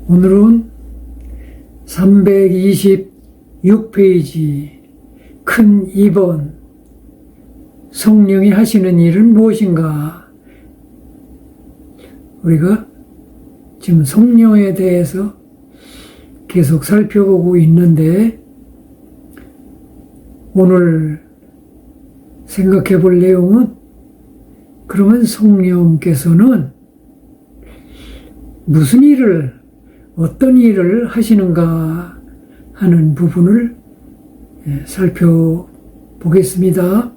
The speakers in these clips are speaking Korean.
오늘은 326페이지 큰 2번 성령이 하시는 일은 무엇인가? 우리가 지금 성령에 대해서 계속 살펴보고 있는데 오늘 생각해 볼 내용은 그러면 성령께서는 무슨 일을, 어떤 일을 하시는가 하는 부분을 살펴보겠습니다.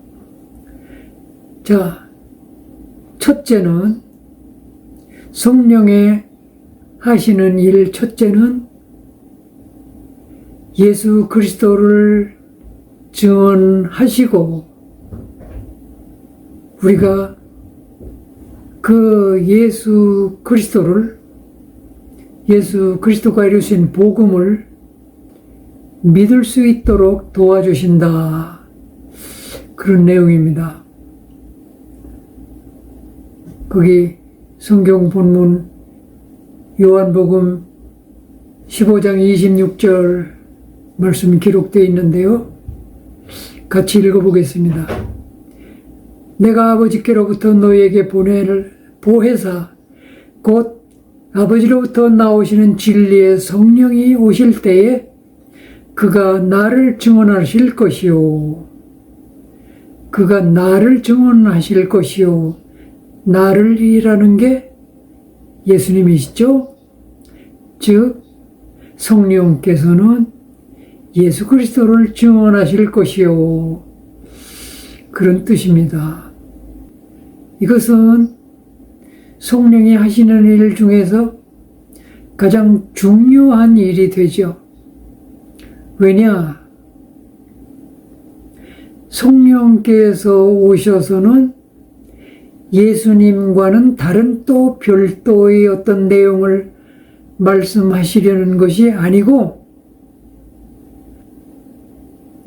자, 첫째는 성령의 하시는 일 첫째는 예수 그리스도를 증언하시고 우리가 그 예수 그리스도가 이루신 복음을 믿을 수 있도록 도와주신다. 그런 내용입니다. 거기 성경 본문 요한복음 15장 26절 말씀이 기록되어 있는데요. 같이 읽어보겠습니다. 내가 아버지께로부터 너희에게 보혜사 곧 아버지로부터 나오시는 진리의 성령이 오실 때에 그가 나를 증언하실 것이요. 그가 나를 증언하실 것이요. 나를이라는 게 예수님이시죠? 즉 성령께서는 예수 그리스도를 증언하실 것이요. 그런 뜻입니다. 이것은 성령이 하시는 일 중에서 가장 중요한 일이 되죠. 왜냐? 성령께서 오셔서는 예수님과는 다른 또 별도의 어떤 내용을 말씀하시려는 것이 아니고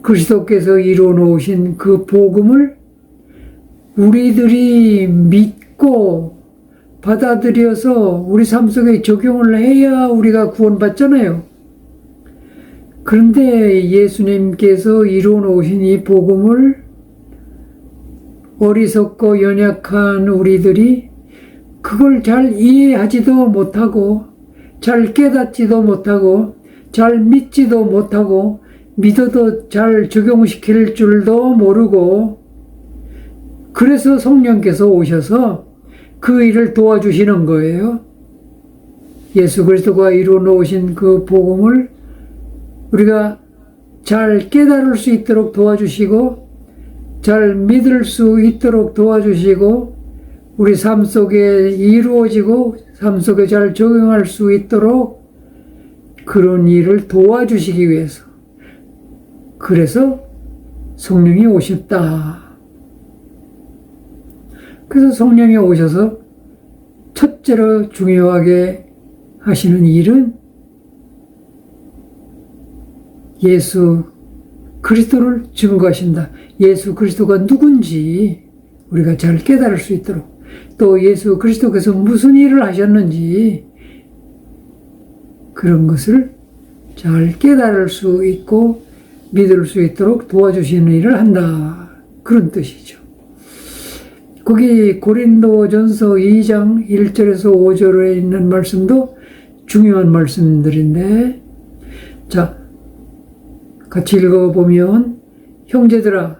그리스도께서 이루어 놓으신 그 복음을 우리들이 믿고 받아들여서 우리 삶 속에 적용을 해야 우리가 구원받잖아요. 그런데 예수님께서 이루어 놓으신 이 복음을 어리석고 연약한 우리들이 그걸 잘 이해하지도 못하고 잘 깨닫지도 못하고 잘 믿지도 못하고 믿어도 잘 적용시킬 줄도 모르고 그래서 성령께서 오셔서 그 일을 도와주시는 거예요. 예수 그리스도가 이루어 놓으신 그 복음을 우리가 잘 깨달을 수 있도록 도와주시고 잘 믿을 수 있도록 도와주시고 우리 삶 속에 이루어지고 삶 속에 잘 적용할 수 있도록 그런 일을 도와주시기 위해서 그래서 성령이 오셨다. 그래서 성령이 오셔서 첫째로 중요하게 하시는 일은 예수 그리스도를 증거하신다. 예수 그리스도가 누군지 우리가 잘 깨달을 수 있도록 또 예수 그리스도께서 무슨 일을 하셨는지 그런 것을 잘 깨달을 수 있고 믿을 수 있도록 도와주시는 일을 한다. 그런 뜻이죠. 거기 고린도전서 2장 1절에서 5절에 있는 말씀도 중요한 말씀들인데 자, 같이 읽어보면 형제들아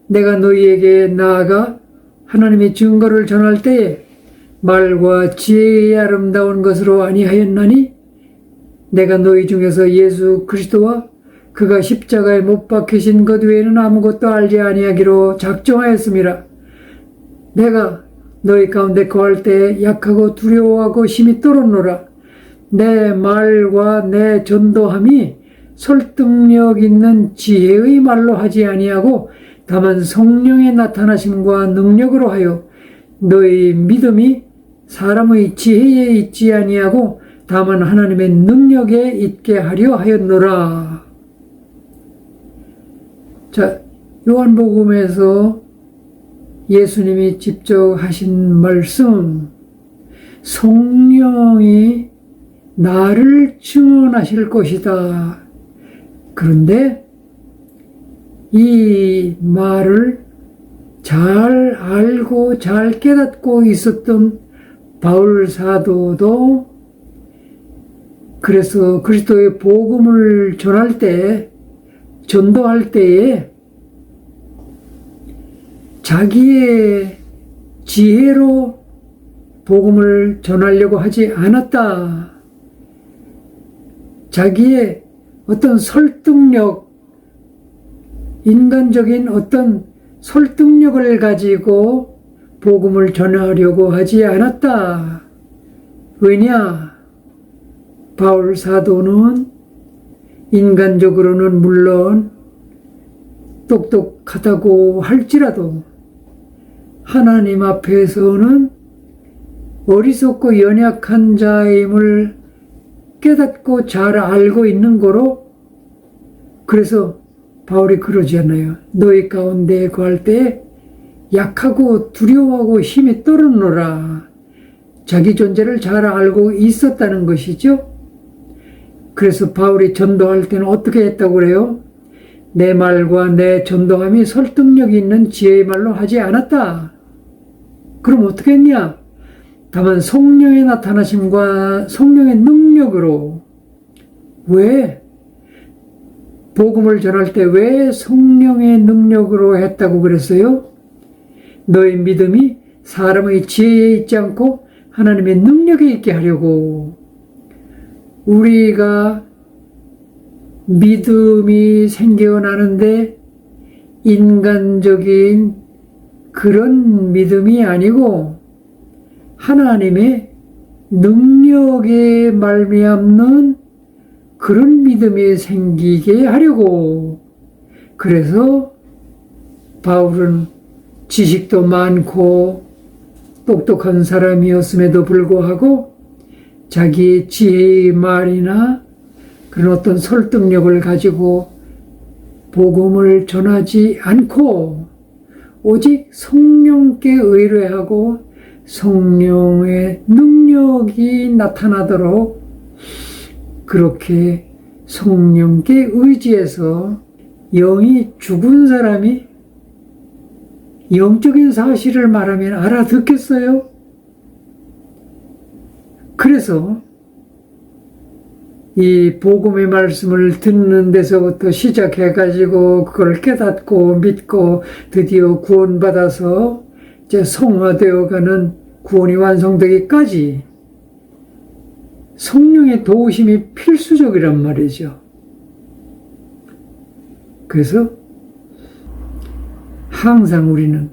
내가 너희에게 나아가 하나님의 증거를 전할 때에 말과 지혜의 아름다운 것으로 아니하였나니 내가 너희 중에서 예수 그리스도와 그가 십자가에 못 박히신 것 외에는 아무것도 알지 아니하기로 작정하였음이라. 내가 너희 가운데 거할 때 약하고 두려워하고 심히 떨었노라. 내 말과 내 전도함이 설득력 있는 지혜의 말로 하지 아니하고 다만 성령의 나타나심과 능력으로 하여 너희 믿음이 사람의 지혜에 있지 아니하고 다만 하나님의 능력에 있게 하려 하였노라. 자, 요한복음에서 예수님이 직접 하신 말씀, 성령이 나를 증언하실 것이다. 그런데 이 말을 잘 알고 잘 깨닫고 있었던 바울 사도도 그래서 그리스도의 복음을 전할 때, 전도할 때에 자기의 지혜로 복음을 전하려고 하지 않았다. 자기의 어떤 설득력, 인간적인 어떤 설득력을 가지고 복음을 전하려고 하지 않았다. 왜냐? 바울 사도는 인간적으로는 물론 똑똑하다고 할지라도 하나님 앞에서는 어리석고 연약한 자임을 깨닫고 잘 알고 있는 거로, 그래서 바울이 그러잖아요. 너희 가운데 거할 때 약하고 두려워하고 힘이 떨어노라. 자기 존재를 잘 알고 있었다는 것이죠. 그래서 바울이 전도할 때는 어떻게 했다고 그래요? 내 말과 내 전도함이 설득력이 있는 지혜의 말로 하지 않았다. 그럼 어떻게 했냐? 다만 성령의 나타나심과 성령의 능력으로. 왜? 복음을 전할 때 왜 성령의 능력으로 했다고 그랬어요? 너의 믿음이 사람의 지혜에 있지 않고 하나님의 능력에 있게 하려고. 우리가 믿음이 생겨나는데 인간적인 그런 믿음이 아니고 하나님의 능력에 말미암는 그런 믿음이 생기게 하려고. 그래서 바울은 지식도 많고 똑똑한 사람이었음에도 불구하고 자기의 지혜의 말이나 그런 어떤 설득력을 가지고 복음을 전하지 않고 오직 성령께 의뢰하고 성령의 능력이 나타나도록 그렇게 성령께 의지해서 영이 죽은 사람이 영적인 사실을 말하면 알아듣겠어요? 그래서 이 복음의 말씀을 듣는 데서부터 시작해가지고 그걸 깨닫고 믿고 드디어 구원받아서 이제 성화되어가는 구원이 완성되기까지 성령의 도우심이 필수적이란 말이죠. 그래서 항상 우리는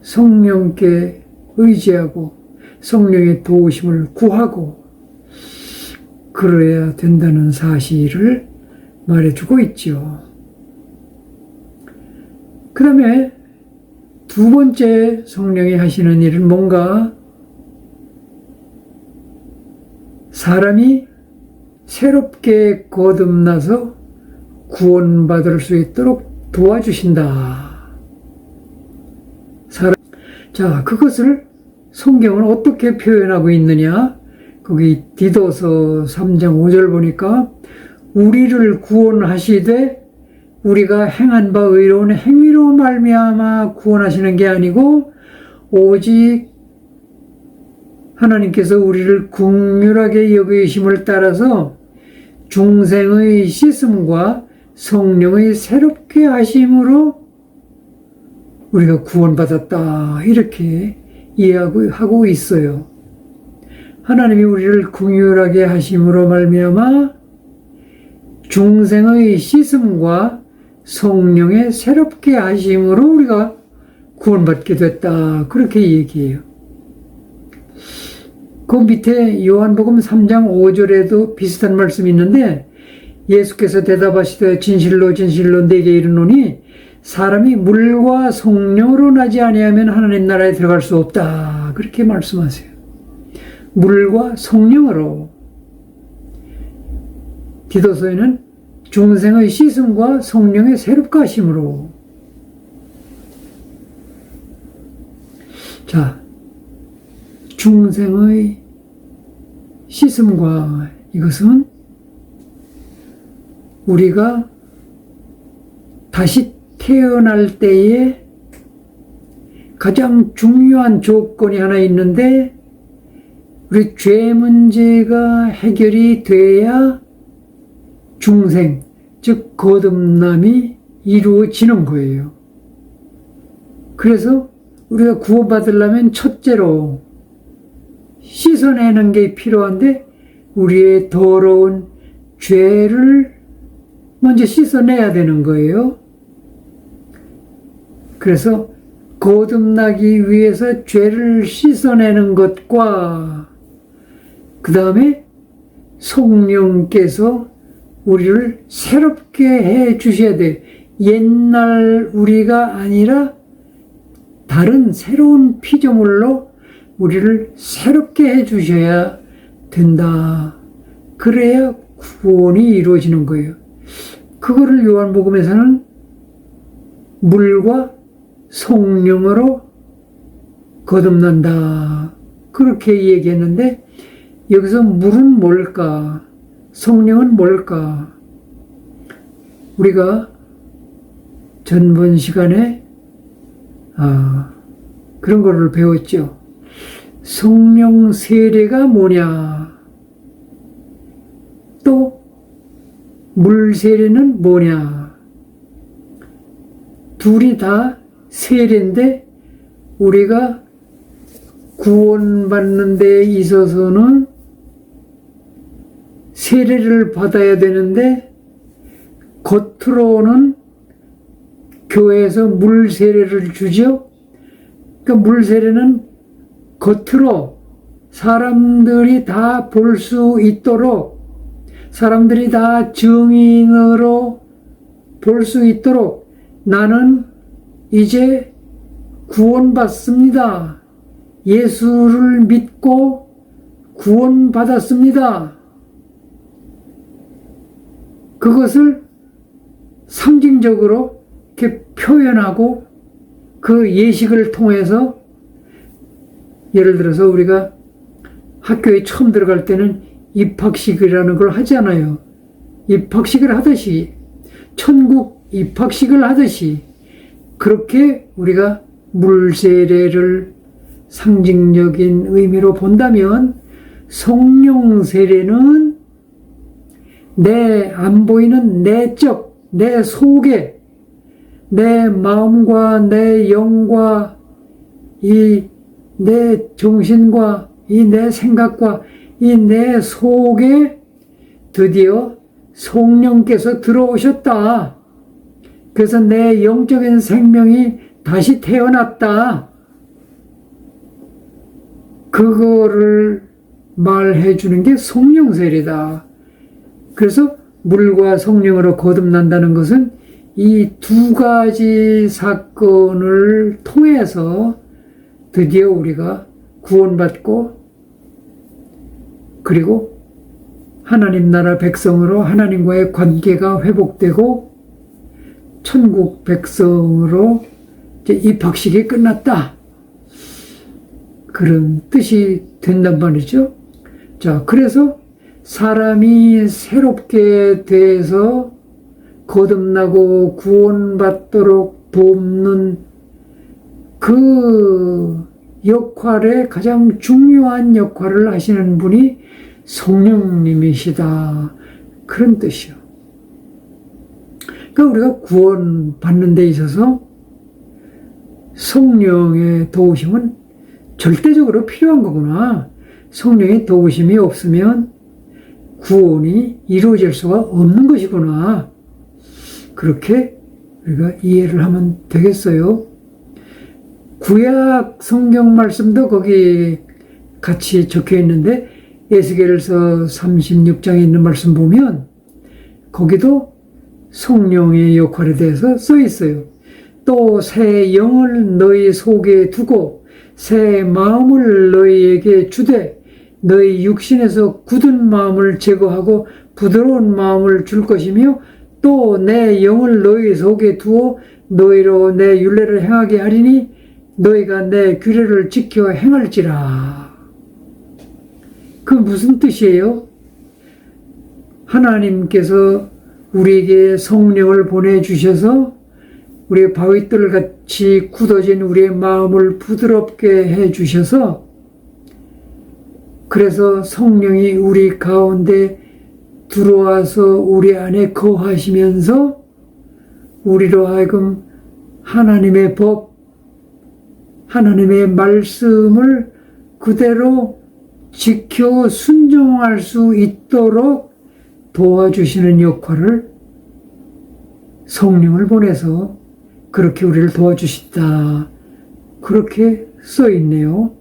성령께 의지하고 성령의 도우심을 구하고 그래야 된다는 사실을 말해주고 있죠. 그 다음에 두 번째 성령이 하시는 일은 뭔가 사람이 새롭게 거듭나서 구원받을 수 있도록 도와주신다. 자, 그것을 성경은 어떻게 표현하고 있느냐? 거기 디도서 3장 5절 보니까 우리를 구원하시되 우리가 행한 바 의로운 행위로 말미암아 구원하시는 게 아니고 오직 하나님께서 우리를 긍휼하게 여기심을 따라서 중생의 씻음과 성령의 새롭게 하심으로 우리가 구원받았다. 이렇게 이해하고 있어요. 하나님이 우리를 긍휼하게 하심으로 말미암아 중생의 씻음과 성령의 새롭게 하심으로 우리가 구원받게 됐다. 그렇게 얘기해요. 그 밑에 요한복음 3장 5절에도 비슷한 말씀이 있는데 예수께서 대답하시되 진실로 진실로 내게 이르노니 사람이 물과 성령으로 나지 아니하면 하나님 나라에 들어갈 수 없다. 그렇게 말씀하세요. 물과 성령으로. 디도서에는 중생의 씻음과 성령의 새롭게 하심으로. 자, 중생의 씻음과 이것은 우리가 다시 태어날 때에 가장 중요한 조건이 하나 있는데, 우리 죄 문제가 해결이 돼야 중생, 즉 거듭남이 이루어지는 거예요. 그래서 우리가 구원받으려면 첫째로 씻어내는 게 필요한데, 우리의 더러운 죄를 먼저 씻어내야 되는 거예요. 그래서 거듭나기 위해서 죄를 씻어내는 것과 그 다음에 성령께서 우리를 새롭게 해 주셔야 돼요. 옛날 우리가 아니라 다른 새로운 피조물로 우리를 새롭게 해 주셔야 된다. 그래야 구원이 이루어지는 거예요. 그거를 요한복음에서는 물과 성령으로 거듭난다. 그렇게 얘기했는데, 여기서 물은 뭘까? 성령은 뭘까? 우리가 전번 시간에 그런 거를 배웠죠. 성령 세례가 뭐냐? 또 물 세례는 뭐냐? 둘이 다 세례인데, 우리가 구원받는 데 있어서는 세례를 받아야 되는데, 겉으로는 교회에서 물 세례를 주죠. 그러니까 물 세례는 겉으로 사람들이 다 볼 수 있도록, 사람들이 다 증인으로 볼 수 있도록, 나는 이제 구원받습니다. 예수를 믿고 구원받았습니다. 그것을 상징적으로 이렇게 표현하고, 그 예식을 통해서, 예를 들어서 우리가 학교에 처음 들어갈 때는 입학식이라는 걸 하잖아요. 입학식을 하듯이, 천국 입학식을 하듯이, 그렇게 우리가 물세례를 상징적인 의미로 본다면, 성령 세례는 안 보이는 내적, 내 속에, 내 마음과 내 영과 내 정신과 내 생각과 내 속에 드디어 성령께서 들어오셨다. 그래서 내 영적인 생명이 다시 태어났다. 그거를 말해 주는 게 성령 세례다. 그래서 물과 성령으로 거듭난다는 것은 이 두 가지 사건을 통해서 드디어 우리가 구원받고, 그리고 하나님 나라 백성으로 하나님과의 관계가 회복되고, 천국 백성으로 이제 입학식이 끝났다. 그런 뜻이 된단 말이죠. 자, 그래서 사람이 새롭게 돼서 거듭나고 구원받도록 돕는 그 역할에 가장 중요한 역할을 하시는 분이 성령님이시다. 그런 뜻이요. 그러니까 우리가 구원받는 데 있어서 성령의 도우심은 절대적으로 필요한 거구나. 성령의 도우심이 없으면 구원이 이루어질 수가 없는 것이구나. 그렇게 우리가 이해를 하면 되겠어요. 구약 성경 말씀도 거기 같이 적혀 있는데, 에스겔서 36장에 있는 말씀 보면 거기도 성령의 역할에 대해서 써 있어요. 또 새 영을 너희 속에 두고 새 마음을 너희에게 주되 너희 육신에서 굳은 마음을 제거하고 부드러운 마음을 줄 것이며, 또 내 영을 너희 속에 두어 너희로 내 율례를 행하게 하리니 너희가 내 규례를 지켜 행할지라. 그 무슨 뜻이에요? 하나님께서 우리에게 성령을 보내주셔서 우리의 바위돌같이 굳어진 우리의 마음을 부드럽게 해주셔서 그래서 성령이 우리 가운데 들어와서 우리 안에 거하시면서 우리로 하여금 하나님의 법, 하나님의 말씀을 그대로 지켜 순종할 수 있도록 도와주시는 역할을 성령을 보내서 그렇게 우리를 도와주시다. 그렇게 써 있네요.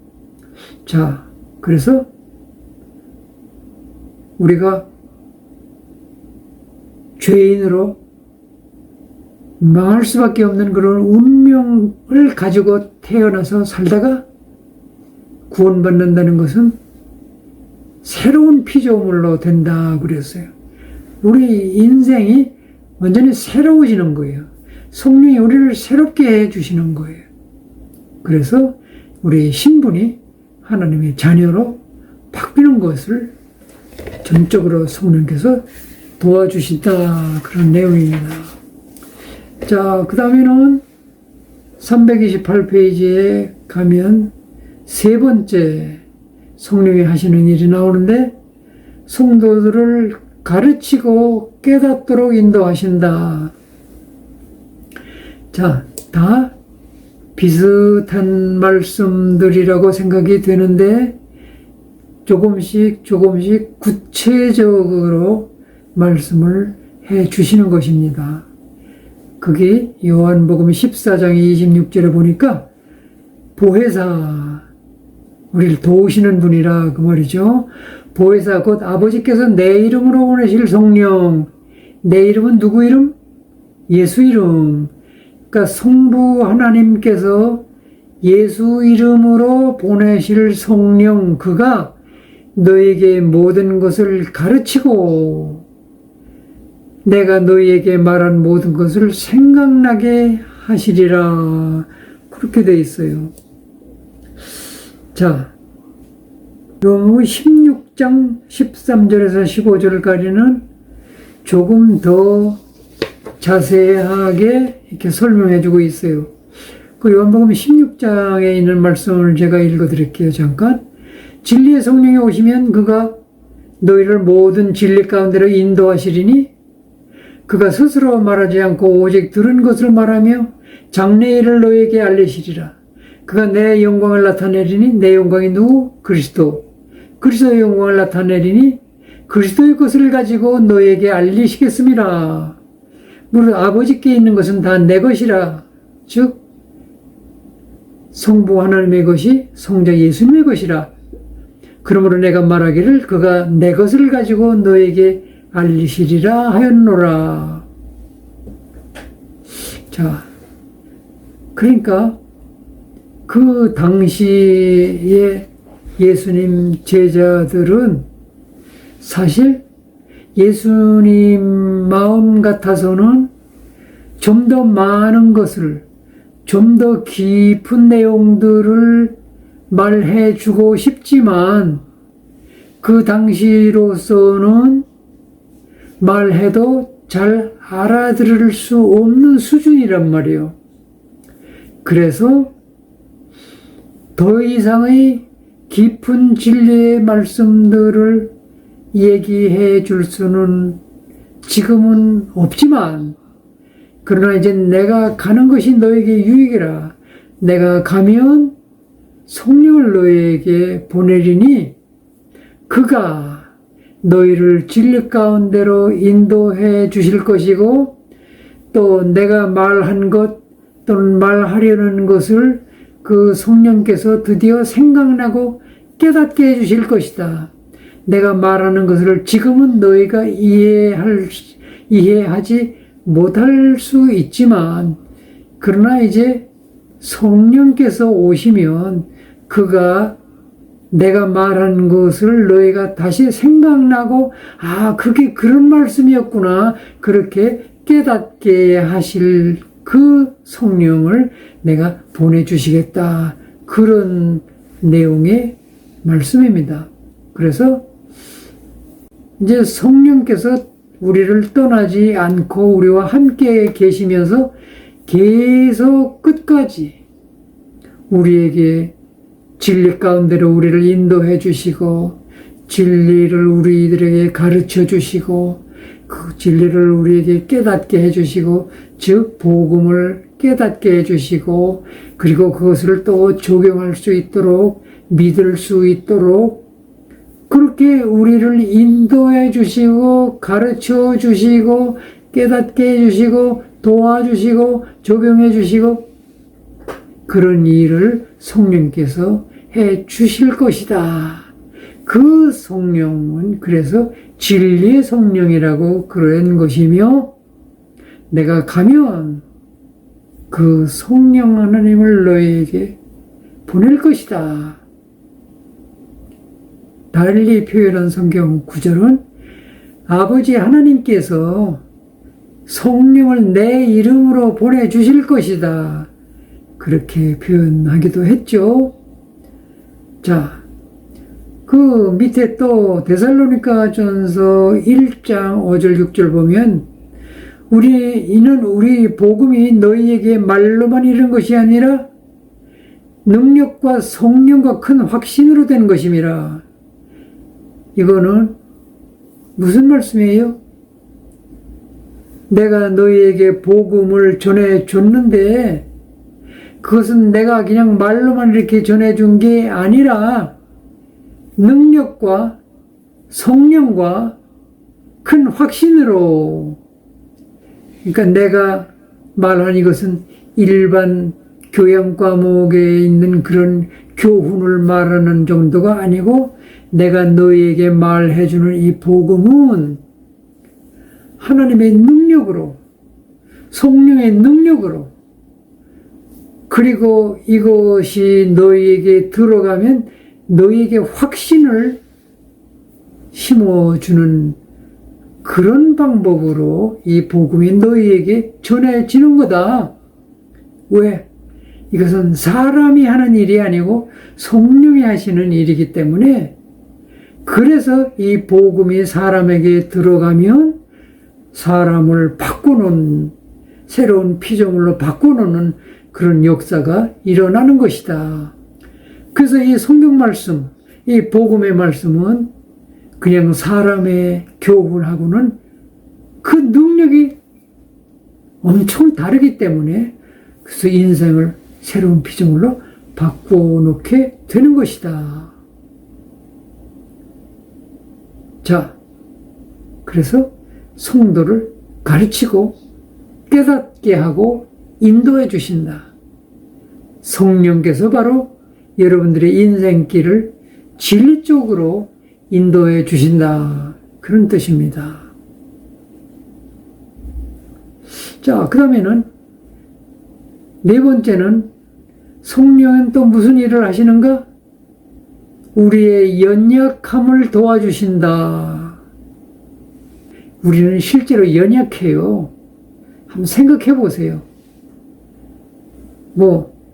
자, 그래서 우리가 죄인으로 망할 수밖에 없는 그런 운명을 가지고 태어나서 살다가 구원받는다는 것은 새로운 피조물로 된다 그랬어요. 우리 인생이 완전히 새로워지는 거예요. 성령이 우리를 새롭게 해주시는 거예요. 그래서 우리 신분이 하나님의 자녀로 바뀌는 것을 전적으로 성령께서 도와주신다 그런 내용입니다. 자, 그 다음에는 328페이지에 가면 세 번째 성령이 하시는 일이 나오는데 성도들을 가르치고 깨닫도록 인도하신다. 자, 다 비슷한 말씀들이라고 생각이 되는데 조금씩 구체적으로 말씀을 해 주시는 것입니다. 그게 요한복음 14장 26절에 보니까 보혜사, 우리를 도우시는 분이라 그 말이죠. 보혜사 곧 아버지께서 내 이름으로 보내실 성령. 내 이름은 누구 이름? 예수 이름. 그러니까 성부 하나님께서 예수 이름으로 보내실 성령, 그가 너에게 모든 것을 가르치고 내가 너희에게 말한 모든 것을 생각나게 하시리라. 그렇게 돼 있어요. 자, 요한복음 16장 13절에서 15절까지는 조금 더 자세하게 이렇게 설명해 주고 있어요. 그 요한복음 16장에 있는 말씀을 제가 읽어 드릴게요. 잠깐. 진리의 성령이 오시면 그가 너희를 모든 진리 가운데로 인도하시리니 그가 스스로 말하지 않고 오직 들은 것을 말하며 장래의 일을 너희에게 알리시리라. 그가 내 영광을 나타내리니 내 영광이 누구? 그리스도. 그리스도의 영광을 나타내리니 그리스도의 것을 가지고 너희에게 알리시겠습니다. 무릇 아버지께 있는 것은 다 내 것이라. 즉 성부 하나님의 것이 성자 예수님의 것이라. 그러므로 내가 말하기를 그가 내 것을 가지고 너에게 알리시리라 하였노라. 자, 그러니까 그 당시에 예수님 제자들은 사실 예수님 마음 같아서는 좀 더 많은 것을, 좀 더 깊은 내용들을 말해 주고 싶지만 그 당시로서는 말해도 잘 알아들을 수 없는 수준이란 말이에요. 그래서 더 이상의 깊은 진리의 말씀들을 얘기해 줄 수는 지금은 없지만, 그러나 이제 내가 가는 것이 너에게 유익이라. 내가 가면 성령을 너에게 보내리니 그가 너희를 진리 가운데로 인도해 주실 것이고 또 내가 말한 것 또는 말하려는 것을 그 성령께서 드디어 생각나고 깨닫게 해 주실 것이다. 내가 말하는 것을 지금은 너희가 이해하지 못할 수 있지만 그러나 이제 성령께서 오시면 그가 내가 말한 것을 너희가 다시 생각나고 그게 그런 말씀이었구나 그렇게 깨닫게 하실 그 성령을 내가 보내주시겠다. 그런 내용의 말씀입니다. 그래서 이제 성령께서 우리를 떠나지 않고 우리와 함께 계시면서 계속 끝까지 우리에게 진리 가운데로 우리를 인도해 주시고 진리를 우리들에게 가르쳐 주시고 그 진리를 우리에게 깨닫게 해 주시고 즉 복음을 깨닫게 해 주시고 그리고 그것을 또 적용할 수 있도록 믿을 수 있도록 그렇게 우리를 인도해 주시고 가르쳐 주시고 깨닫게 해 주시고 도와주시고 적용해 주시고 그런 일을 성령께서 해 주실 것이다. 그 성령은 그래서 진리의 성령이라고 그런 것이며 내가 가면 그 성령 하나님을 너희에게 보낼 것이다. 달리 표현한 성경 구절은 아버지 하나님께서 성령을 내 이름으로 보내주실 것이다. 그렇게 표현하기도 했죠. 자, 그 밑에 또 데살로니가 전서 1장 5절 6절 보면 이는 우리 복음이 너희에게 말로만 이른 것이 아니라 능력과 성령과 큰 확신으로 된 것임이라. 이거는 무슨 말씀이에요? 내가 너희에게 복음을 전해줬는데 그것은 내가 그냥 말로만 이렇게 전해준 게 아니라 능력과 성령과 큰 확신으로 그러니까 내가 말한 이것은 일반 교양 과목에 있는 그런 교훈을 말하는 정도가 아니고 내가 너희에게 말해주는 이 복음은 하나님의 능력으로 성령의 능력으로 그리고 이것이 너희에게 들어가면 너희에게 확신을 심어주는 그런 방법으로 이 복음이 너희에게 전해지는 거다. 왜? 이것은 사람이 하는 일이 아니고 성령이 하시는 일이기 때문에 그래서 이 복음이 사람에게 들어가면 사람을 바꾸는 새로운 피조물로 바꾸는 그런 역사가 일어나는 것이다. 그래서 이 성경 말씀, 이 복음의 말씀은 그냥 사람의 교훈하고는 그 능력이 엄청 다르기 때문에 그래서 인생을 새로운 피조물로 바꿔놓게 되는 것이다. 자, 그래서 성도를 가르치고 깨닫게 하고 인도해 주신다. 성령께서 바로 여러분들의 인생길을 진리 쪽으로 인도해 주신다. 그런 뜻입니다. 자, 그 다음에는 네 번째는 성령은 또 무슨 일을 하시는가? 우리의 연약함을 도와주신다. 우리는 실제로 연약해요. 한번 생각해 보세요.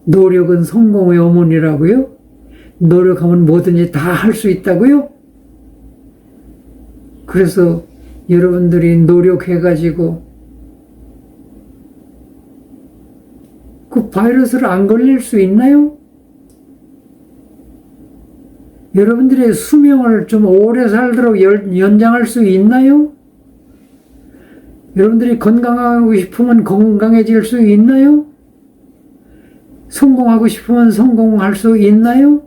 노력은 성공의 어머니라고요? 노력하면 뭐든지 다 할 수 있다고요? 그래서 여러분들이 노력해가지고 그 바이러스를 안 걸릴 수 있나요? 여러분들의 수명을 좀 오래 살도록 연장할 수 있나요? 여러분들이 건강하고 싶으면 건강해질 수 있나요? 성공하고 싶으면 성공할 수 있나요?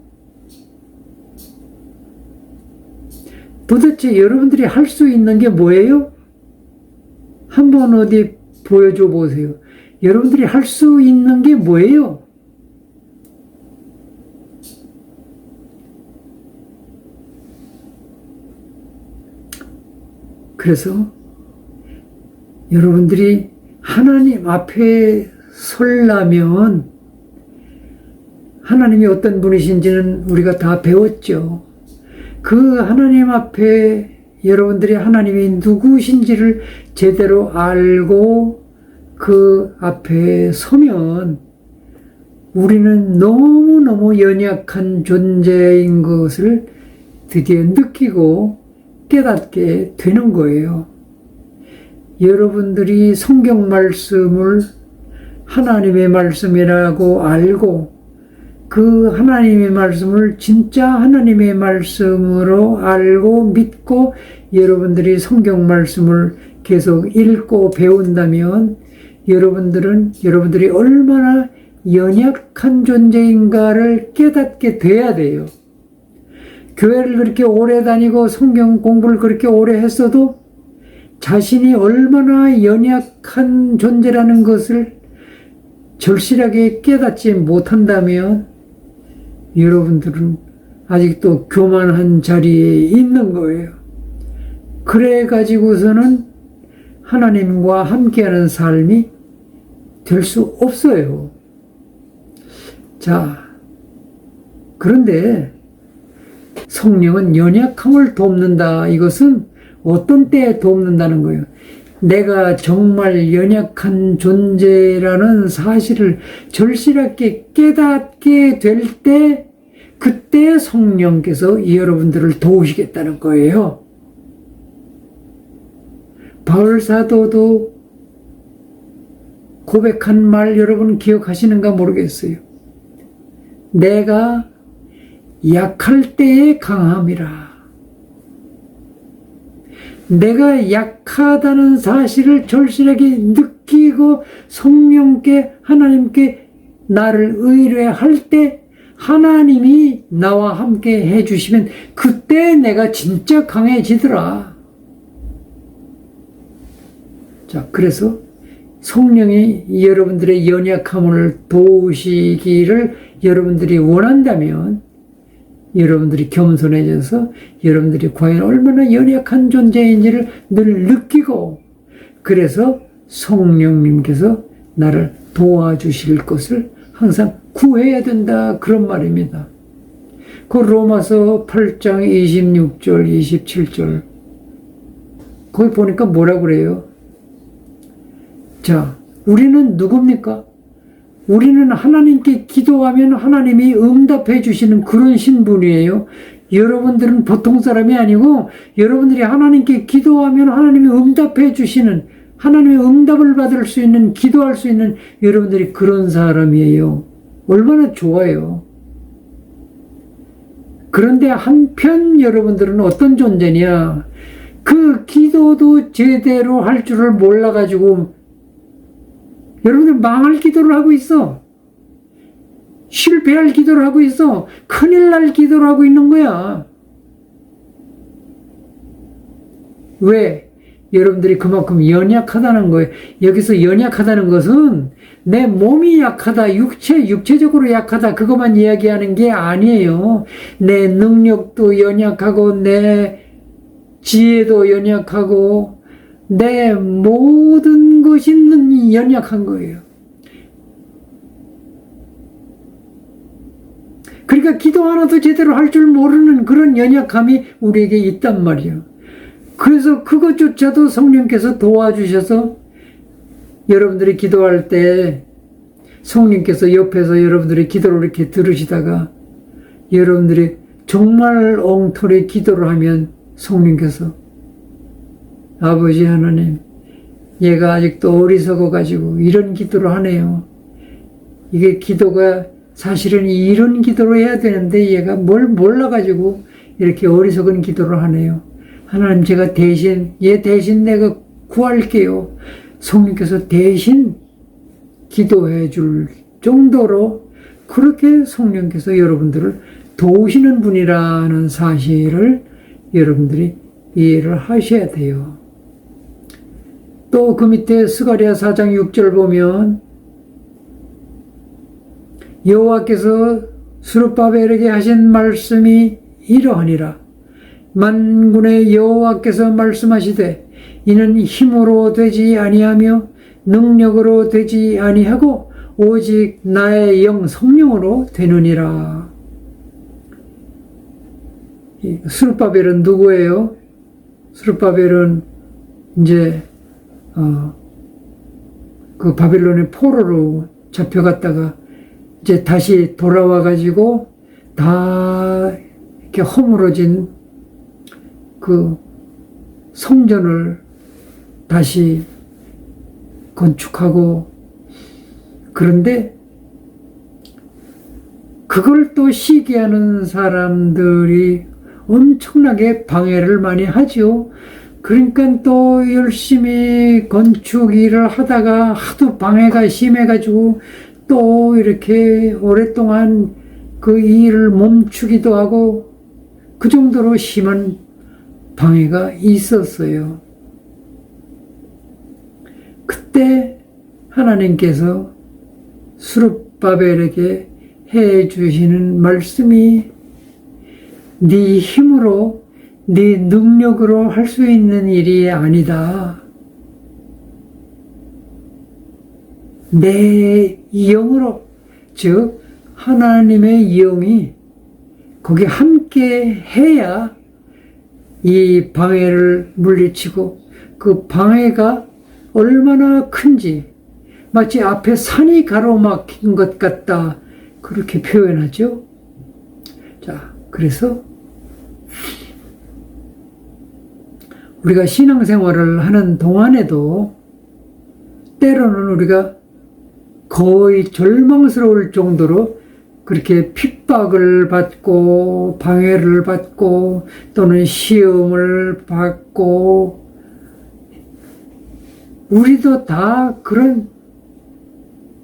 도대체 여러분들이 할 수 있는 게 뭐예요? 한번 어디 보여줘 보세요. 여러분들이 할 수 있는 게 뭐예요? 그래서 여러분들이 하나님 앞에 서려면 하나님이 어떤 분이신지는 우리가 다 배웠죠. 그 하나님 앞에 여러분들이 하나님이 누구신지를 제대로 알고 그 앞에 서면 우리는 너무너무 연약한 존재인 것을 드디어 느끼고 깨닫게 되는 거예요. 여러분들이 성경 말씀을 하나님의 말씀이라고 알고 그 하나님의 말씀을 진짜 하나님의 말씀으로 알고 믿고 여러분들이 성경 말씀을 계속 읽고 배운다면 여러분들이 얼마나 연약한 존재인가를 깨닫게 돼야 돼요. 교회를 그렇게 오래 다니고 성경 공부를 그렇게 오래 했어도 자신이 얼마나 연약한 존재라는 것을 절실하게 깨닫지 못한다면 여러분들은 아직도 교만한 자리에 있는 거예요. 그래 가지고서는 하나님과 함께하는 삶이 될 수 없어요. 자, 그런데 성령은 연약함을 돕는다. 이것은 어떤 때에 돕는다는 거예요. 내가 정말 연약한 존재라는 사실을 절실하게 깨닫게 될 때, 그때 성령께서 여러분들을 도우시겠다는 거예요. 바울 사도도 고백한 말 여러분 기억하시는가 모르겠어요. 내가 약할 때에 강함이라. 내가 약하다는 사실을 절실하게 느끼고 성령께 하나님께 나를 의뢰할 때 하나님이 나와 함께 해주시면 그때 내가 진짜 강해지더라. 자, 그래서 성령이 여러분들의 연약함을 도우시기를 여러분들이 원한다면 여러분들이 겸손해져서 여러분들이 과연 얼마나 연약한 존재인지를 늘 느끼고 그래서 성령님께서 나를 도와주실 것을 항상 구해야 된다. 그런 말입니다. 그 로마서 8장 26절 27절 거기 보니까 뭐라고 그래요? 자, 우리는 누굽니까? 우리는 하나님께 기도하면 하나님이 응답해 주시는 그런 신분이에요. 여러분들은 보통 사람이 아니고 여러분들이 하나님께 기도하면 하나님이 응답해 주시는 하나님의 응답을 받을 수 있는 기도할 수 있는 여러분들이 그런 사람이에요. 얼마나 좋아요. 그런데 한편 여러분들은 어떤 존재냐? 그 기도도 제대로 할 줄을 몰라가지고 여러분들 망할 기도를 하고 있어. 실패할 기도를 하고 있어. 큰일 날 기도를 하고 있는 거야. 왜? 여러분들이 그만큼 연약하다는 거예요. 여기서 연약하다는 것은 내 몸이 약하다, 육체적으로 약하다, 그것만 이야기하는 게 아니에요. 내 능력도 연약하고, 내 지혜도 연약하고, 내 모든 것이 연약한 거예요. 그러니까 기도 하나도 제대로 할 줄 모르는 그런 연약함이 우리에게 있단 말이에요. 그래서 그것조차도 성령께서 도와주셔서 여러분들이 기도할 때 성령께서 옆에서 여러분들의 기도를 이렇게 들으시다가 여러분들이 정말 엉터리 기도를 하면 성령께서 아버지 하나님, 얘가 아직도 어리석어 가지고 이런 기도를 하네요. 이게 기도가 사실은 이런 기도를 해야 되는데 얘가 뭘 몰라가지고 이렇게 어리석은 기도를 하네요. 하나님, 제가 얘 대신 내가 구할게요. 성령께서 대신 기도해 줄 정도로 그렇게 성령께서 여러분들을 도우시는 분이라는 사실을 여러분들이 이해를 하셔야 돼요. 또 그 밑에 스가랴 4장 6절 보면 여호와께서 스룹바벨에게 하신 말씀이 이러하니라. 만군의 여호와께서 말씀하시되 이는 힘으로 되지 아니하며 능력으로 되지 아니하고 오직 나의 영 성령으로 되느니라. 스룹바벨은 누구예요? 스룹바벨은 이제 그 바빌론의 포로로 잡혀갔다가 이제 다시 돌아와 가지고 다 이렇게 허물어진 그 성전을 다시 건축하고, 그런데 그걸 또 시기하는 사람들이 엄청나게 방해를 많이 하죠. 그러니까 또 열심히 건축 일을 하다가 하도 방해가 심해가지고 또 이렇게 오랫동안 그 일을 멈추기도 하고, 그 정도로 심한 방해가 있었어요. 그때 하나님께서 스룹바벨에게 해 주시는 말씀이, 네 힘으로 네 능력으로 할 수 있는 일이 아니다. 내 영으로, 즉 하나님의 영이 거기 함께 해야 이 방해를 물리치고, 그 방해가 얼마나 큰지 마치 앞에 산이 가로막힌 것 같다, 그렇게 표현하죠. 자, 그래서 우리가 신앙생활을 하는 동안에도 때로는 우리가 거의 절망스러울 정도로 그렇게 핍박을 받고 방해를 받고 또는 시험을 받고, 우리도 다 그런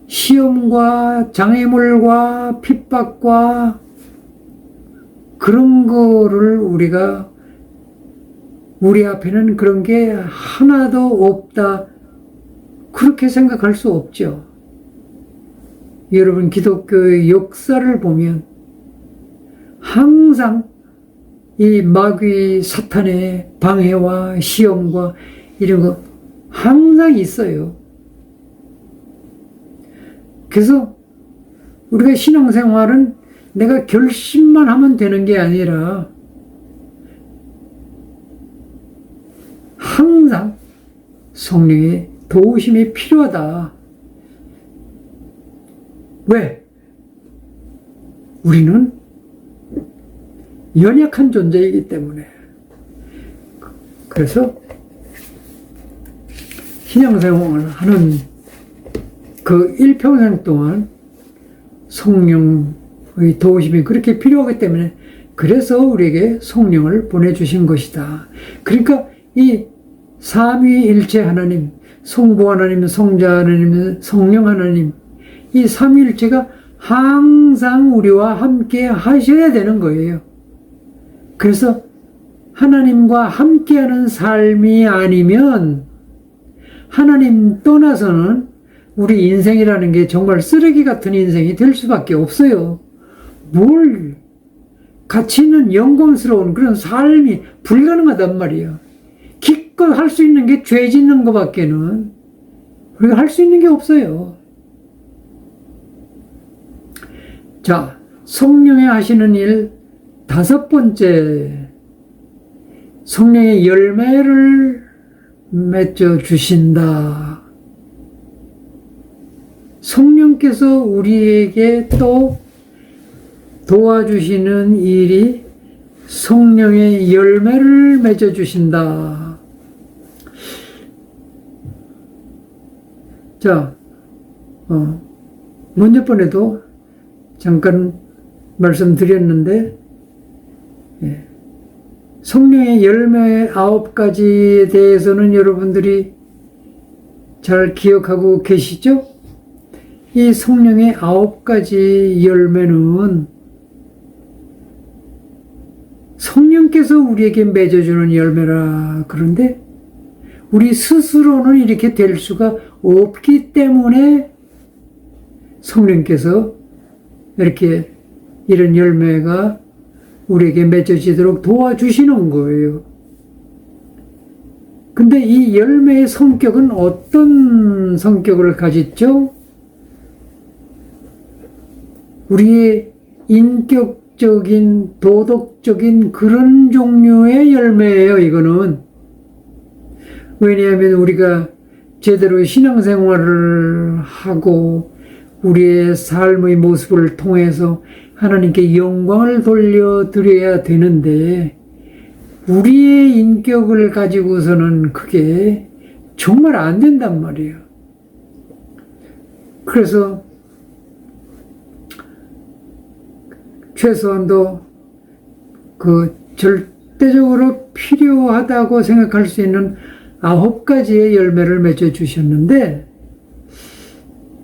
시험과 장애물과 핍박과 그런 거를 우리 앞에는 그런 게 하나도 없다, 그렇게 생각할 수 없죠. 여러분, 기독교의 역사를 보면 항상 이 마귀 사탄의 방해와 시험과 이런 거 항상 있어요. 그래서 우리가 신앙생활은 내가 결심만 하면 되는 게 아니라 항상 성령의 도우심이 필요하다. 왜? 우리는 연약한 존재이기 때문에. 그래서 신앙생활을 하는 그 일평생 동안 성령의 도우심이 그렇게 필요하기 때문에, 그래서 우리에게 성령을 보내주신 것이다. 그러니까 이 삼위일체 하나님, 성부 하나님, 성자 하나님, 성령 하나님, 이 삼위일체가 항상 우리와 함께 하셔야 되는 거예요. 그래서 하나님과 함께하는 삶이 아니면 하나님 떠나서는 우리 인생이라는 게 정말 쓰레기 같은 인생이 될 수밖에 없어요. 뭘 가치 있는 영광스러운 그런 삶이 불가능하단 말이에요. 기껏 할 수 있는 게 죄 짓는 것밖에는 우리가 할 수 있는 게 없어요. 자, 성령이 하시는 일 다섯 번째, 성령의 열매를 맺어 주신다. 성령께서 우리에게 또 도와주시는 일이 성령의 열매를 맺어 주신다. 자, 먼저 번에도 잠깐 말씀드렸는데, 성령의 열매 9가지에 대해서는 여러분들이 잘 기억하고 계시죠? 이 성령의 9가지 열매는 성령께서 우리에게 맺어주는 열매라. 그런데 우리 스스로는 이렇게 될 수가 없기 때문에 성령께서 이렇게 이런 열매가 우리에게 맺어지도록 도와주시는 거예요. 근데 이 열매의 성격은 어떤 성격을 가졌죠? 우리의 인격적인, 도덕적인 그런 종류의 열매예요, 이거는. 왜냐하면 우리가 제대로 신앙생활을 하고 우리의 삶의 모습을 통해서 하나님께 영광을 돌려드려야 되는데, 우리의 인격을 가지고서는 그게 정말 안 된단 말이에요. 그래서 최소한도 그 절대적으로 필요하다고 생각할 수 있는 9가지의 열매를 맺어 주셨는데,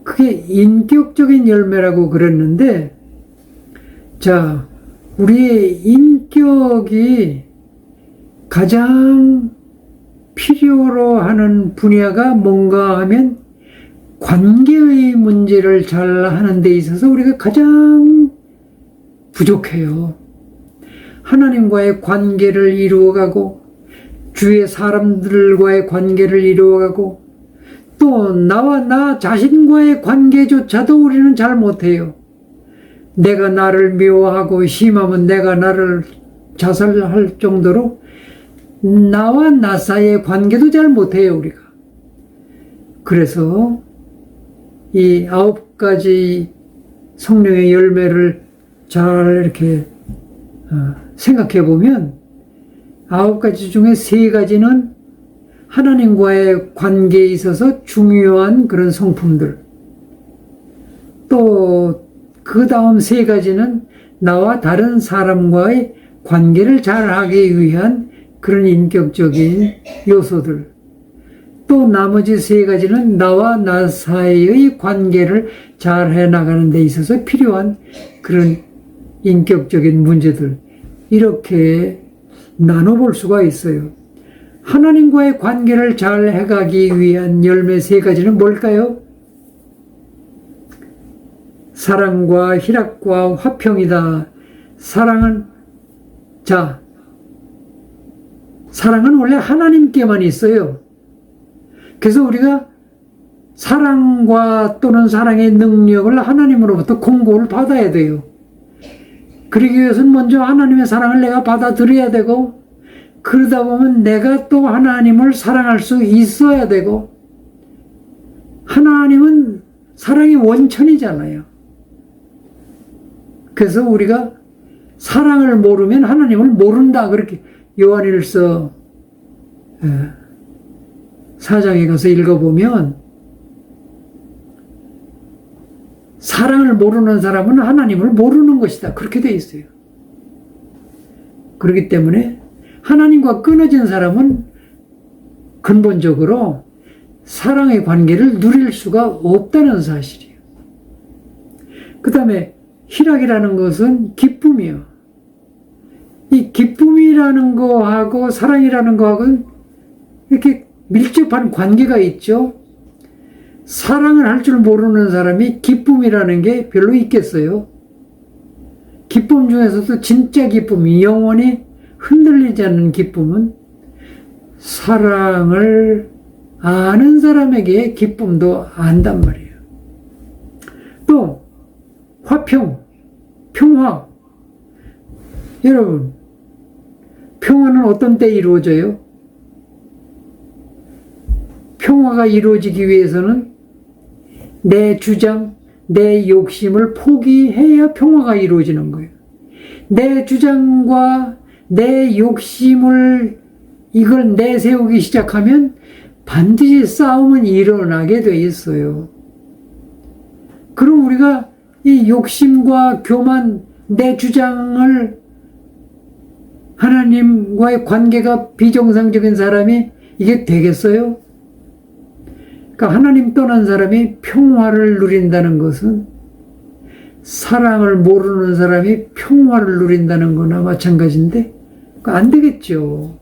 그게 인격적인 열매라고 그랬는데, 자, 우리의 인격이 가장 필요로 하는 분야가 뭔가 하면 관계의 문제를 잘 하는 데 있어서 우리가 가장 부족해요. 하나님과의 관계를 이루어가고 주위의 사람들과의 관계를 이루어가고 또 나와 나 자신과의 관계조차도 우리는 잘 못해요. 내가 나를 미워하고 심하면 내가 나를 자살할 정도로 나와 나 사이의 관계도 잘 못해요, 우리가. 그래서 이 9가지 성령의 열매를 잘 이렇게 생각해 보면 9가지 중에 3가지는 하나님과의 관계에 있어서 중요한 그런 성품들, 또 그 다음 3가지는 나와 다른 사람과의 관계를 잘하기 위한 그런 인격적인 요소들, 또 나머지 3가지는 나와 나 사이의 관계를 잘 해나가는 데 있어서 필요한 그런 인격적인 문제들, 이렇게 나눠볼 수가 있어요. 하나님과의 관계를 잘 해가기 위한 열매 3가지는 뭘까요? 사랑과 희락과 화평이다. 사랑은 원래 하나님께만 있어요. 그래서 우리가 사랑과 또는 사랑의 능력을 하나님으로부터 공급을 받아야 돼요. 그러기 위해서는 먼저 하나님의 사랑을 내가 받아들여야 되고, 그러다 보면 내가 또 하나님을 사랑할 수 있어야 되고, 하나님은 사랑의 원천이잖아요. 그래서 우리가 사랑을 모르면 하나님을 모른다, 그렇게 요한일서 4장에 가서 읽어보면, 사랑을 모르는 사람은 하나님을 모르는 것이다, 그렇게 되어 있어요. 그렇기 때문에 하나님과 끊어진 사람은 근본적으로 사랑의 관계를 누릴 수가 없다는 사실이에요. 그 다음에 희락이라는 것은 기쁨이요. 이 기쁨이라는 거하고 사랑이라는 거하고는 이렇게 밀접한 관계가 있죠. 사랑을 할 줄 모르는 사람이 기쁨이라는 게 별로 있겠어요? 기쁨 중에서도 진짜 기쁨, 영원히 흔들리지 않는 기쁨은 사랑을 아는 사람에게 기쁨도 안단 말이에요. 또 화평, 평화. 여러분, 평화는 어떤 때 이루어져요? 평화가 이루어지기 위해서는 내 주장, 내 욕심을 포기해야 평화가 이루어지는 거예요. 내 주장과 내 욕심을 이걸 내세우기 시작하면 반드시 싸움은 일어나게 돼 있어요. 그럼 우리가 이 욕심과 교만, 내 주장을, 하나님과의 관계가 비정상적인 사람이 이게 되겠어요? 그러니까 하나님 떠난 사람이 평화를 누린다는 것은 사랑을 모르는 사람이 평화를 누린다는 거나 마찬가지인데, 안 되겠죠.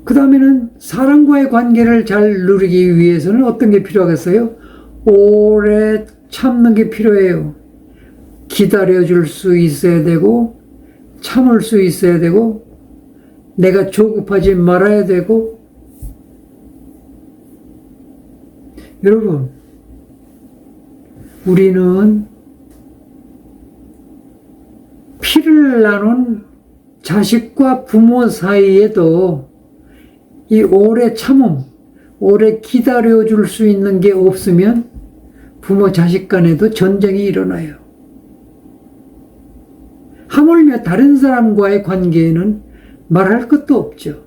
그 다음에는 사랑과의 관계를 잘 누리기 위해서는 어떤 게 필요하겠어요? 오래 참는 게 필요해요. 기다려줄 수 있어야 되고, 참을 수 있어야 되고, 내가 조급하지 말아야 되고. 여러분, 우리는 피를 나눈 자식과 부모 사이에도 이 오래 참음, 오래 기다려줄 수 있는 게 없으면 부모 자식 간에도 전쟁이 일어나요. 하물며 다른 사람과의 관계에는 말할 것도 없죠.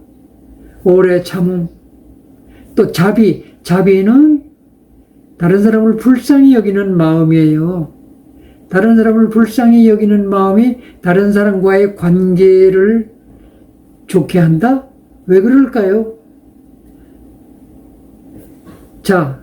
오래 참음, 또 자비는 다른 사람을 불쌍히 여기는 마음이에요. 다른 사람을 불쌍히 여기는 마음이 다른 사람과의 관계를 좋게 한다? 왜 그럴까요? 자,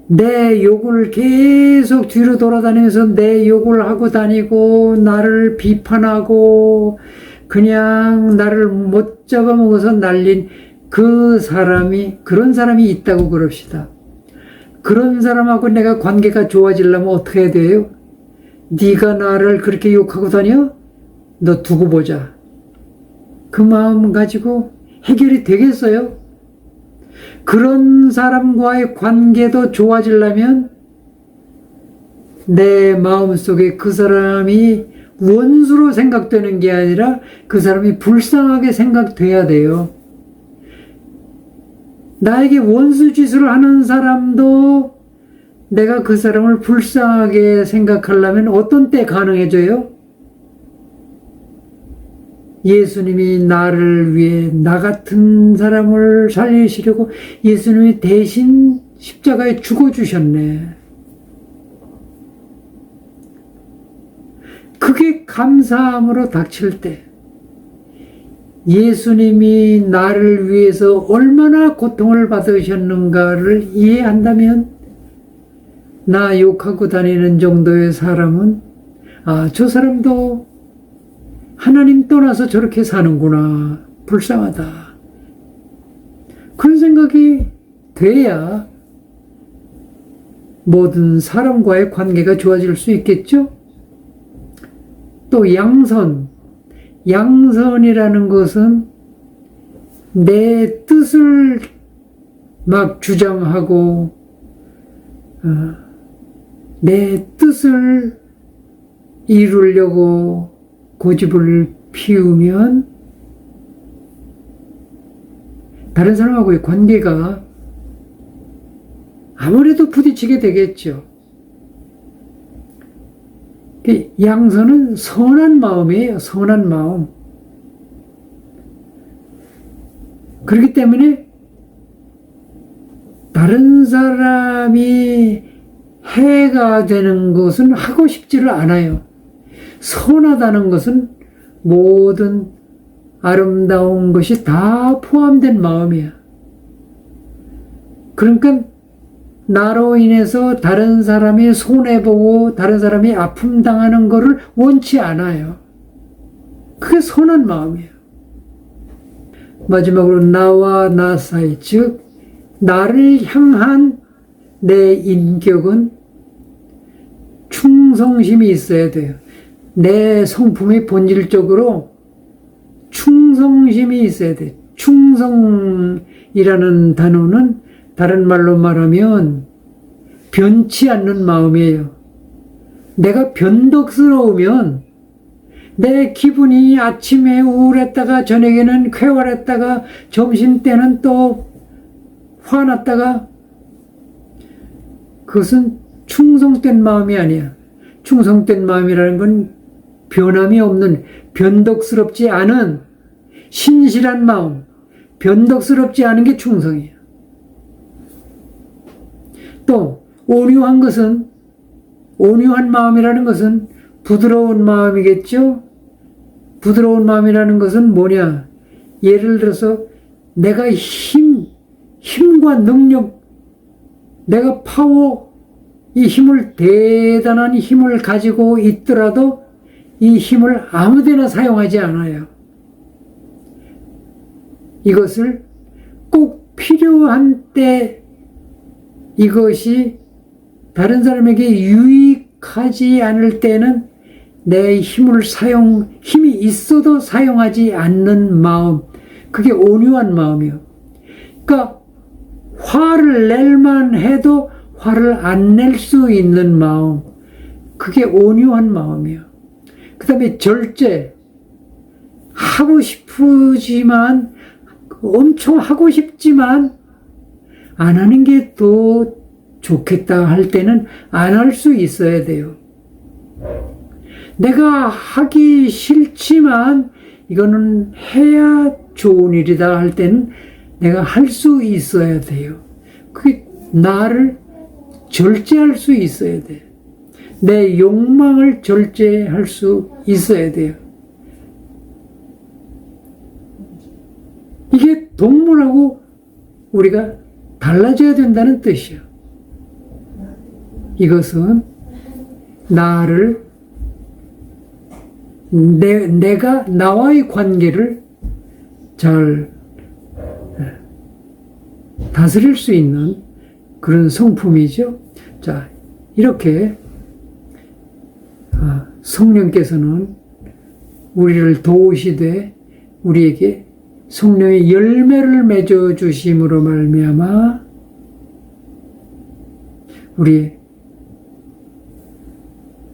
내 욕을 계속 뒤로 돌아다니면서 내 욕을 하고 다니고 나를 비판하고 그냥 나를 못 잡아먹어서 날린 그런 사람이 있다고 그럽시다. 그런 사람하고 내가 관계가 좋아지려면 어떻게 해야 돼요? 네가 나를 그렇게 욕하고 다녀? 너 두고 보자. 그 마음 가지고 해결이 되겠어요? 그런 사람과의 관계도 좋아지려면 내 마음속에 그 사람이 원수로 생각되는 게 아니라 그 사람이 불쌍하게 생각돼야 돼요. 나에게 원수 짓을 하는 사람도 내가 그 사람을 불쌍하게 생각하려면 어떤 때 가능해져요? 예수님이 나를 위해 나 같은 사람을 살리시려고 예수님이 대신 십자가에 죽어주셨네. 그게 감사함으로 닥칠 때 예수님이 나를 위해서 얼마나 고통을 받으셨는가를 이해한다면 나 욕하고 다니는 정도의 사람은 저 사람도 하나님 떠나서 저렇게 사는구나. 불쌍하다. 그런 생각이 돼야 모든 사람과의 관계가 좋아질 수 있겠죠? 또 양선이라는 것은 내 뜻을 막 주장하고 내 뜻을 이루려고 고집을 피우면 다른 사람하고의 관계가 아무래도 부딪히게 되겠죠. 양선은 선한 마음이에요. 선한 마음. 그렇기 때문에 다른 사람이 해가 되는 것은 하고 싶지를 않아요. 선하다는 것은 모든 아름다운 것이 다 포함된 마음이야. 그러니까 나로 인해서 다른 사람이 손해보고 다른 사람이 아픔 당하는 것을 원치 않아요. 그게 선한 마음이에요. 마지막으로 나와 나 사이, 즉 나를 향한 내 인격은 충성심이 있어야 돼요. 내 성품이 본질적으로 충성심이 있어야 돼요. 충성이라는 단어는 다른 말로 말하면 변치 않는 마음이에요. 내가 변덕스러우면 내 기분이 아침에 우울했다가 저녁에는 쾌활했다가 점심때는 또 화났다가 그것은 충성된 마음이 아니야. 충성된 마음이라는 건 변함이 없는 변덕스럽지 않은 신실한 마음, 변덕스럽지 않은 게 충성이에요. 또 온유한 마음이라는 것은 부드러운 마음이겠죠? 부드러운 마음이라는 것은 뭐냐? 예를 들어서 내가 힘과 능력, 내가 이 힘을, 대단한 힘을 가지고 있더라도 이 힘을 아무데나 사용하지 않아요. 이것을 꼭 필요한 때 이것이 다른 사람에게 유익하지 않을 때는 내 힘이 있어도 사용하지 않는 마음, 그게 온유한 마음이요. 그러니까 화를 낼만 해도 화를 안 낼 수 있는 마음, 그게 온유한 마음이요. 그 다음에 절제, 엄청 하고 싶지만 안 하는 게 더 좋겠다 할 때는 안 할 수 있어야 돼요. 내가 하기 싫지만 이거는 해야 좋은 일이다 할 때는 내가 할 수 있어야 돼요. 그게 나를 절제할 수 있어야 돼. 내 욕망을 절제할 수 있어야 돼요. 이게 동물하고 우리가 달라져야 된다는 뜻이에요. 이것은 나를 내가 나와의 관계를 잘 다스릴 수 있는 그런 성품이죠. 자, 이렇게 성령께서는 우리를 도우시되 우리에게 성령의 열매를 맺어 주심으로 말미암아 우리의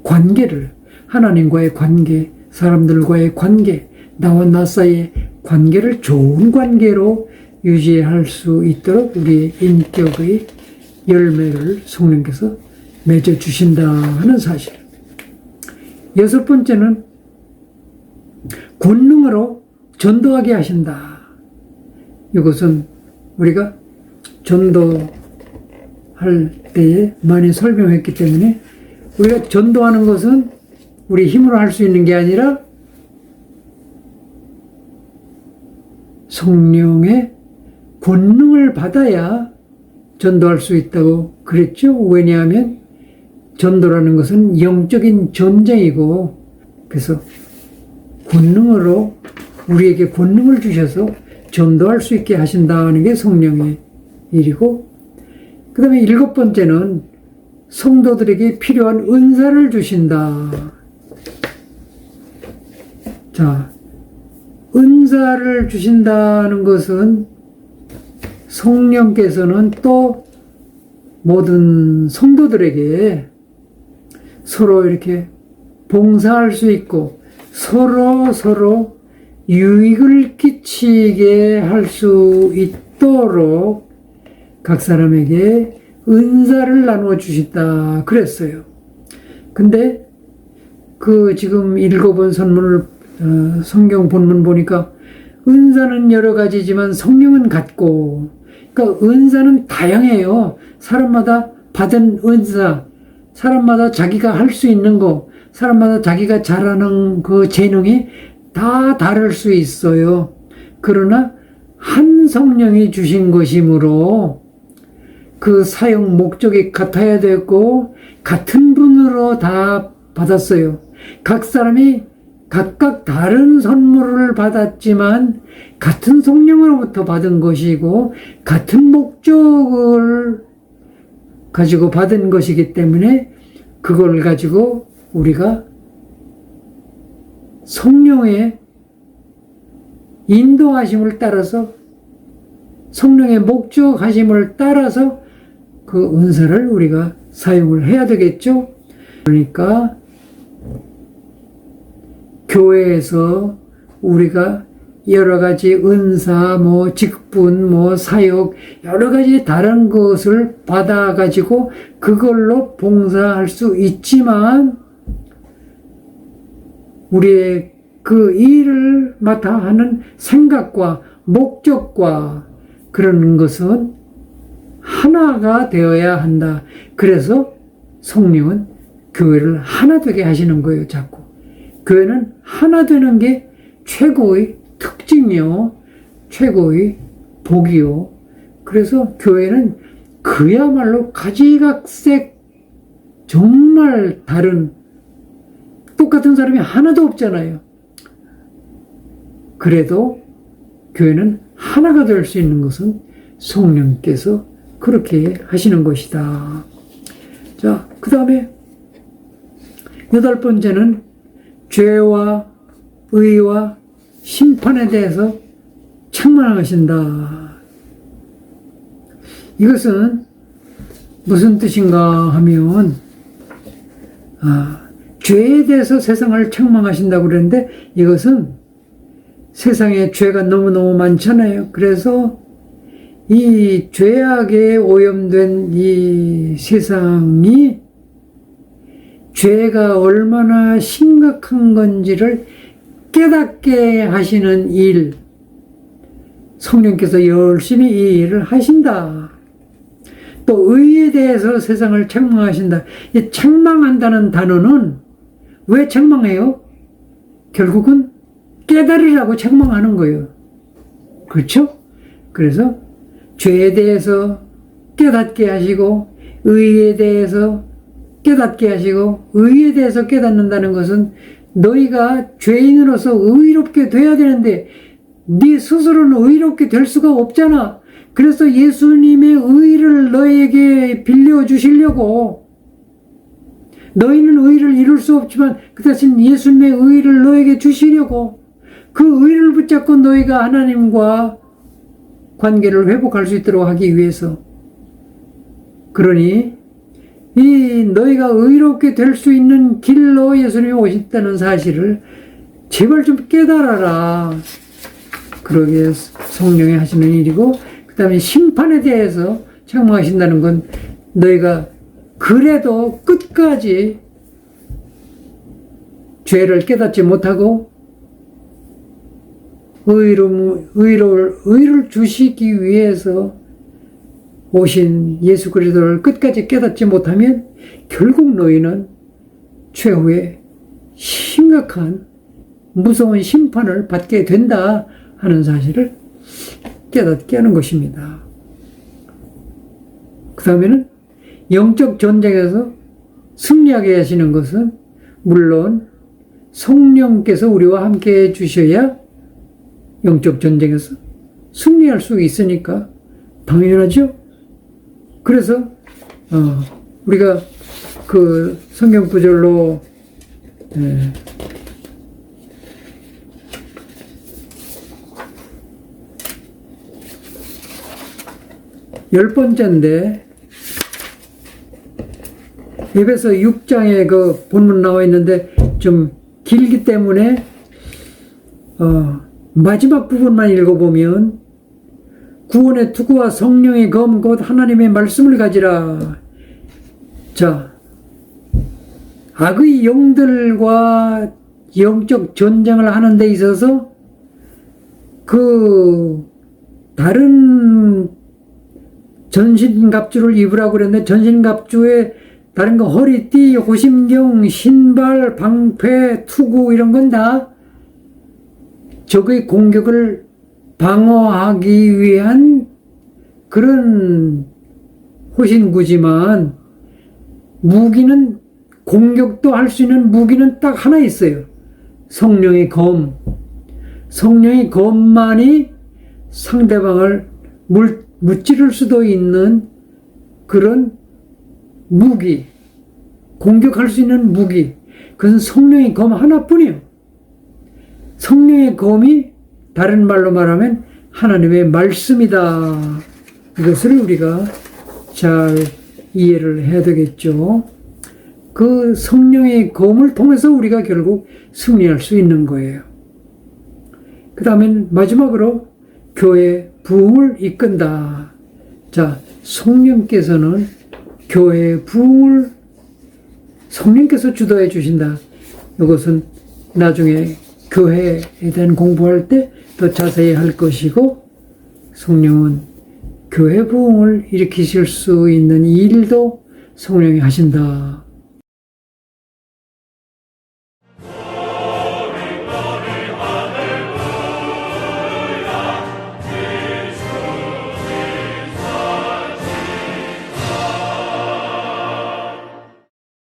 관계를, 하나님과의 관계, 사람들과의 관계, 나와 나 사이의 관계를 좋은 관계로 유지할 수 있도록 우리의 인격의 열매를 성령께서 맺어 주신다 하는 사실. 여섯 번째는 권능으로 전도하게 하신다. 이것은 우리가 전도할 때에 많이 설명했기 때문에 우리가 전도하는 것은 우리 힘으로 할 수 있는 게 아니라 성령의 권능을 받아야 전도할 수 있다고 그랬죠. 왜냐하면 전도라는 것은 영적인 전쟁이고, 그래서 권능으로 우리에게 권능을 주셔서 전도할 수 있게 하신다는 게 성령의 일이고, 그 다음에 일곱 번째는 성도들에게 필요한 은사를 주신다. 자, 은사를 주신다는 것은 성령께서는 또 모든 성도들에게 서로 이렇게 봉사할 수 있고 서로 유익을 끼치게 할 수 있도록 각 사람에게 은사를 나누어 주신다 그랬어요. 근데 그 지금 읽어본 선문을 성경 본문 보니까 은사는 여러 가지지만 성령은 같고, 그러니까 은사는 다양해요. 사람마다 받은 은사, 사람마다 자기가 할 수 있는 거, 사람마다 자기가 잘하는 그 재능이 다 다를 수 있어요. 그러나 한 성령이 주신 것이므로 그 사용 목적이 같아야 되고 같은 분으로 다 받았어요. 각 사람이 각각 다른 선물을 받았지만 같은 성령으로부터 받은 것이고 같은 목적을 가지고 받은 것이기 때문에 그걸 가지고 우리가 성령의 인도하심을 따라서, 성령의 목적하심을 따라서 그 은사를 우리가 사용을 해야 되겠죠. 그러니까 교회에서 우리가 여러 가지 은사, 직분, 사역, 여러 가지 다른 것을 받아가지고 그걸로 봉사할 수 있지만 우리의 그 일을 맡아 하는 생각과 목적과 그런 것은 하나가 되어야 한다. 그래서 성령은 교회를 하나 되게 하시는 거예요, 자꾸. 교회는 하나 되는 게 최고의 특징이요, 최고의 복이요. 그래서 교회는 그야말로 가지각색 정말 다른, 똑같은 사람이 하나도 없잖아요. 그래도 교회는 하나가 될 수 있는 것은 성령께서 그렇게 하시는 것이다. 자, 그 다음에 여덟 번째는 죄와 의와 심판에 대해서 책망하신다. 이것은 무슨 뜻인가 하면, 죄에 대해서 세상을 책망하신다고 그랬는데 이것은 세상에 죄가 너무너무 많잖아요. 그래서 이 죄악에 오염된 이 세상이 죄가 얼마나 심각한 건지를 깨닫게 하시는 일, 성령께서 열심히 이 일을 하신다. 또 의에 대해서 세상을 책망하신다. 이 책망한다는 단어는 왜 책망해요? 결국은 깨달으라고 책망하는 거예요. 그렇죠? 그래서 죄에 대해서 깨닫게 하시고 의에 대해서 깨닫게 하시고, 의에 대해서 깨닫는다는 것은 너희가 죄인으로서 의롭게 돼야 되는데 네 스스로는 의롭게 될 수가 없잖아. 그래서 예수님의 의를 너에게 빌려주시려고, 너희는 의를 이룰 수 없지만 그 대신 예수님의 의를 너에게 주시려고, 그 의를 붙잡고 너희가 하나님과 관계를 회복할 수 있도록 하기 위해서. 그러니 이 너희가 의롭게 될 수 있는 길로 예수님이 오셨다는 사실을 제발 좀 깨달아라. 그러기에 성령이 하시는 일이고, 그 다음에 심판에 대해서 책망하신다는 건 너희가 그래도 끝까지 죄를 깨닫지 못하고 의를 주시기 위해서 오신 예수 그리스도를 끝까지 깨닫지 못하면 결국 너희는 최후의 심각한 무서운 심판을 받게 된다 하는 사실을 깨닫게 하는 것입니다. 그 다음에는 영적 전쟁에서 승리하게 하시는 것은 물론 성령께서 우리와 함께 해 주셔야 영적 전쟁에서 승리할 수 있으니까 당연하죠. 그래서 우리가 그 성경 구절로 10번째인데 에베소 6장에 그 본문 나와 있는데 좀 길기 때문에 마지막 부분만 읽어보면, 구원의 투구와 성령의 검 곧 하나님의 말씀을 가지라. 자, 악의 영들과 영적 전쟁을 하는 데 있어서 그 다른 전신갑주를 입으라고 그랬는데, 전신갑주에 다른 거 허리띠, 호심경, 신발, 방패, 투구 이런 건 다 적의 공격을 방어하기 위한 그런 호신구지만, 무기는, 공격도 할 수 있는 무기는 딱 하나 있어요. 성령의 검. 성령의 검만이 상대방을 무찌를 수도 있는 그런 무기, 공격할 수 있는 무기, 그것은 성령의 검 하나뿐이에요. 성령의 검이 다른 말로 말하면 하나님의 말씀이다. 이것을 우리가 잘 이해를 해야 되겠죠. 그 성령의 검을 통해서 우리가 결국 승리할 수 있는 거예요. 그 다음에 마지막으로 교회 부흥을 이끈다. 자, 성령께서는 교회의 부흥을 성령께서 주도해 주신다. 이것은 나중에 교회에 대한 공부할 때 더 자세히 할 것이고, 성령은 교회 부흥을 일으키실 수 있는 일도 성령이 하신다.